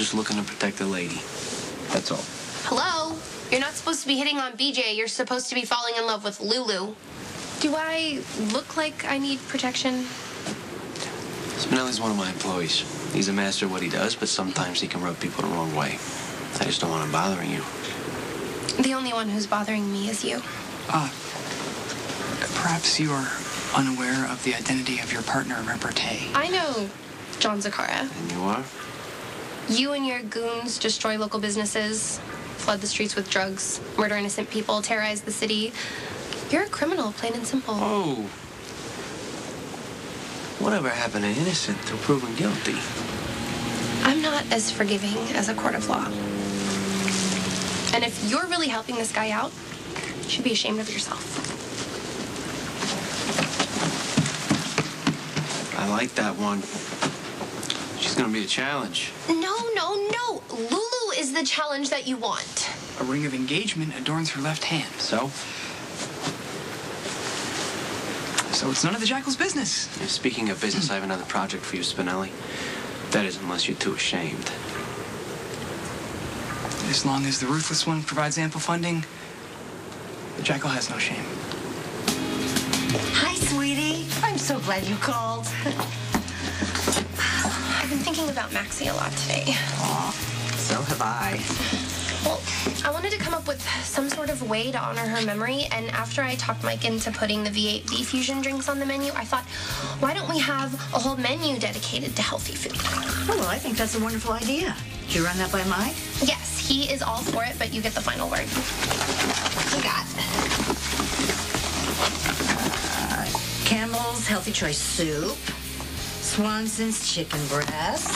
just looking to protect a lady. That's all. Hello? You're not supposed to be hitting on BJ. You're supposed to be falling in love with Lulu. Do I look like I need protection? Spinelli's one of my employees. He's a master at what he does, but sometimes he can rub people the wrong way. I just don't want him bothering you. The only one who's bothering me is you. Perhaps you are unaware of the identity of your partner, repartee. I know John Zakara. And you are? You and your goons destroy local businesses, flood the streets with drugs, murder innocent people, terrorize the city. You're a criminal, plain and simple. Oh. Whatever happened to innocent till proven guilty? I'm not as forgiving as a court of law. And if you're really helping this guy out, you should be ashamed of yourself. I like that one. She's gonna be a challenge. No. Lulu is the challenge that you want. A ring of engagement adorns her left hand. So? So it's none of the Jackal's business. Yeah, speaking of business, I have another project for you, Spinelli. That is, unless you're too ashamed. As long as the ruthless one provides ample funding, the Jackal has no shame. Hi, sweetie. I'm so glad you called. I've been thinking about Maxie a lot today. Aw, so have I. Well, I wanted to come up with some sort of way to honor her memory, and after I talked Mike into putting the V8 fusion drinks on the menu, I thought, why don't we have a whole menu dedicated to healthy food? Oh, well, I think that's a wonderful idea. Did you run that by Mike? Yes, he is all for it, but you get the final word. I got Campbell's Healthy Choice Soup, Swanson's Chicken Breast,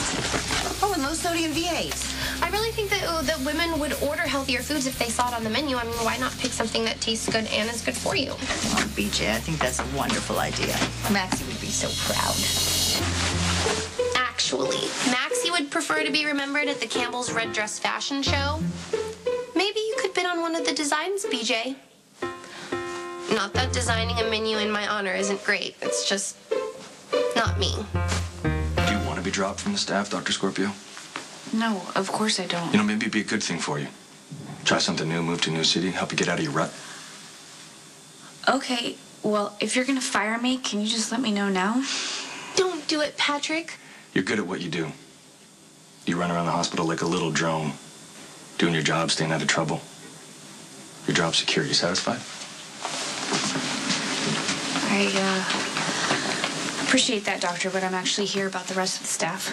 oh, and low-sodium V8. I really think that women would order healthier foods if they saw it on the menu. I mean, why not pick something that tastes good and is good for you? Oh, BJ, I think that's a wonderful idea. Maxie would be so proud. Actually, Maxie would prefer to be remembered at the Campbell's Red Dress Fashion Show. Maybe you could bid on one of the designs, BJ. Not that designing a menu in my honor isn't great. It's just not me. Do you want to be dropped from the staff, Dr. Scorpio? No, of course I don't. You know, maybe it'd be a good thing for you. Try something new, move to a new city, help you get out of your rut. Okay, well, if you're gonna fire me, can you just let me know now? Don't do it, Patrick. You're good at what you do. You run around the hospital like a little drone, doing your job, staying out of trouble. Your job's secure. You satisfied? I appreciate that, doctor, but I'm actually here about the rest of the staff.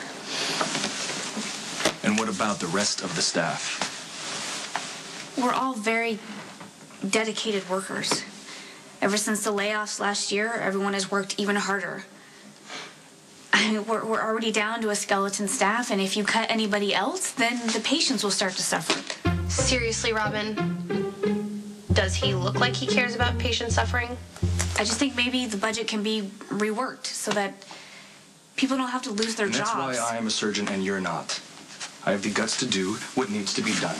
And what about the rest of the staff? We're all very dedicated workers. Ever since the layoffs last year, everyone has worked even harder. I mean, we're already down to a skeleton staff, and if you cut anybody else, then the patients will start to suffer. Seriously, Robin? Does he look like he cares about patient suffering? I just think maybe the budget can be reworked so that people don't have to lose their jobs. That's why I am a surgeon and you're not. I have the guts to do what needs to be done.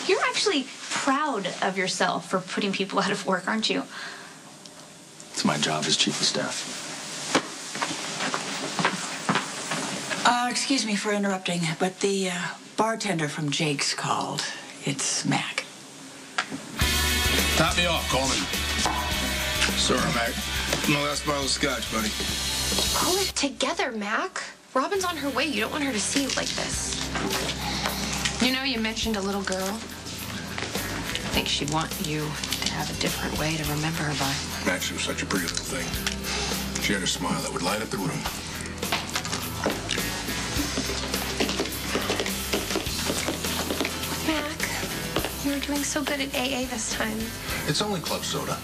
You're actually proud of yourself for putting people out of work, aren't you? It's my job as chief of staff. Excuse me for interrupting, but the bartender from Jake's called. It's Mac. Top me off, Coleman. Sorry, Mac. My last bottle of scotch, buddy. Pull it together, Mac. Robin's on her way. You don't want her to see you like this. You know, you mentioned a little girl. I think she'd want you to have a different way to remember her by. Maxie was such a pretty little thing. She had a smile that would light up the room. Mac, you were doing so good at AA this time. It's only club soda.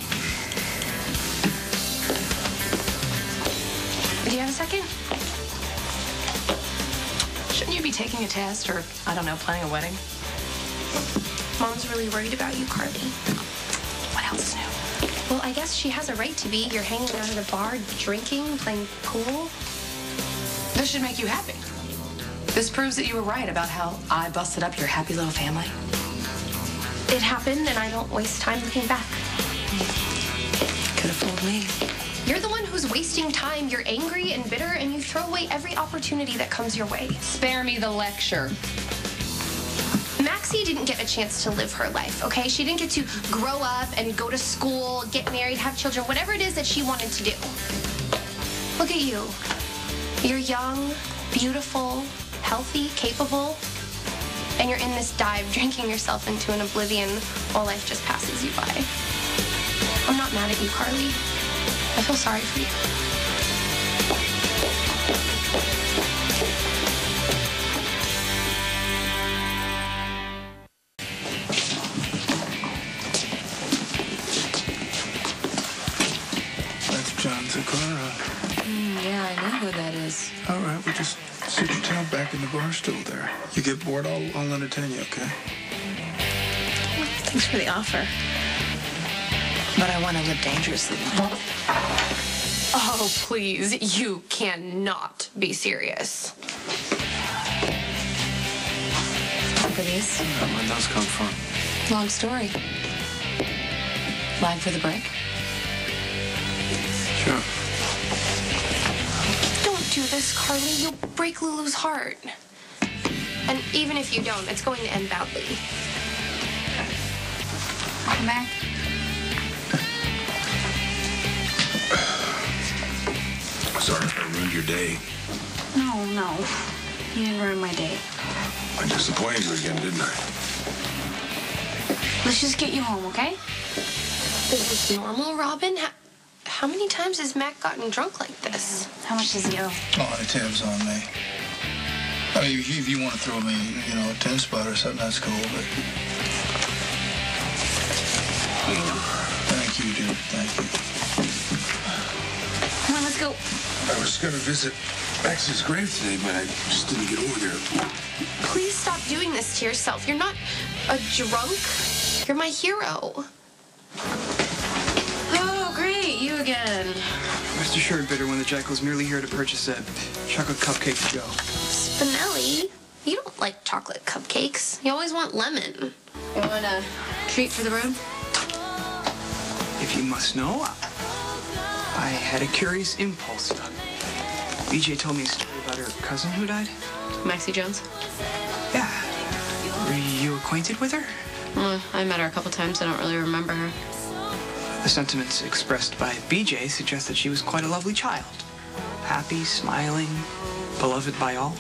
Do you have a second? Shouldn't you be taking a test or, I don't know, planning a wedding? Mom's really worried about you, Carly. What else new? Well, I guess she has a right to be. You're hanging out at a bar, drinking, playing pool. This should make you happy. This proves that you were right about how I busted up your happy little family. It happened, and I don't waste time looking back. Could have fooled me. You're the one who's wasting time. You're angry and bitter, and you throw away every opportunity that comes your way. Spare me the lecture. Maxie didn't get a chance to live her life, okay? She didn't get to grow up and go to school, get married, have children, whatever it is that she wanted to do. Look at you. You're young, beautiful, healthy, capable, and you're in this dive drinking yourself into an oblivion while life just passes you by. I'm not mad at you, Carly. I feel sorry for you. That's John Zakara. Yeah, I know who that is. All right, well, just sit your tail back in the bar stool there. You get bored, I'll entertain you, okay? Thanks for the offer. But I want to live dangerously. Oh, please. You cannot be serious. Look at these. Where'd those come from? Long story. Lag for the break? Sure. Don't do this, Carly. You'll break Lulu's heart. And even if you don't, it's going to end badly. Come back. Sorry if I ruined your day. No. You didn't ruin my day. I disappointed you again, didn't I? Let's just get you home, okay? Is this normal, Robin? How many times has Mac gotten drunk like this? How much does he owe? Oh, the tab's on me. I mean, if you want to throw me, a 10 spot or something, that's cool, but... Thank you, dude. Thank you. Come on, let's go. I was going to visit Maxie's grave today, but I just didn't get over there. Please stop doing this to yourself. You're not a drunk. You're my hero. Oh, great. You again. Rest assured, Bitter, when the Jekyll's merely here to purchase a chocolate cupcake for Joe. Spinelli, you don't like chocolate cupcakes. You always want lemon. You want a treat for the road? If you must know, I had a curious impulse. BJ told me a story about her cousin who died. Maxie Jones? Yeah. Were you acquainted with her? Well, I met her a couple times. I don't really remember her. The sentiments expressed by BJ suggest that she was quite a lovely child. Happy, smiling, beloved by all.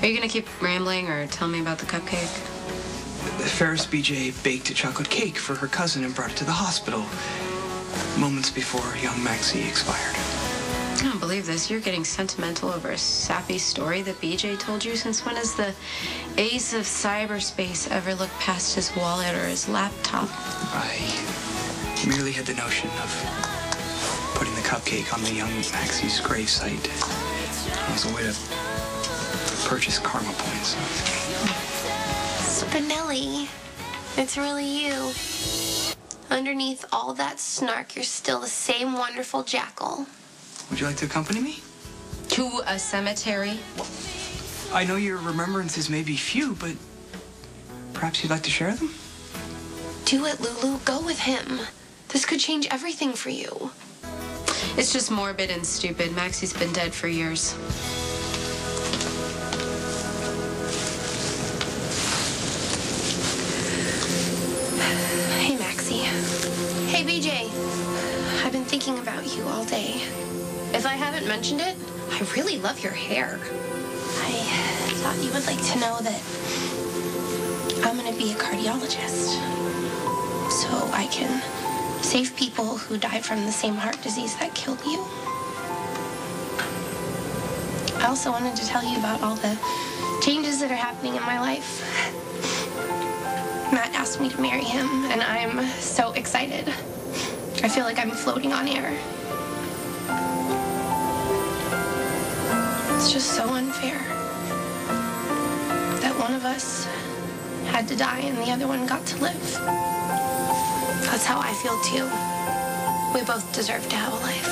Are you going to keep rambling or tell me about the cupcake? Ferris BJ baked a chocolate cake for her cousin and brought it to the hospital moments before young Maxie expired. I don't believe this. You're getting sentimental over a sappy story that BJ told you. Since when has the ace of cyberspace ever looked past his wallet or his laptop? I merely had the notion of putting the cupcake on the young Maxie's gravesite as a way to purchase karma points. Spinelli, it's really you. Underneath all that snark, you're still the same wonderful jackal. Would you like to accompany me? To a cemetery? I know your remembrances may be few, but perhaps you'd like to share them? Do it, Lulu. Go with him. This could change everything for you. It's just morbid and stupid. Maxie's been dead for years. Hey, Maxie. Hey, BJ. I've been thinking about you all day. If I haven't mentioned it, I really love your hair. I thought you would like to know that I'm going to be a cardiologist. So I can save people who died from the same heart disease that killed you. I also wanted to tell you about all the changes that are happening in my life. Matt asked me to marry him, and I'm so excited. I feel like I'm floating on air. It's just so unfair that one of us had to die and the other one got to live. That's how I feel too. We both deserve to have a life.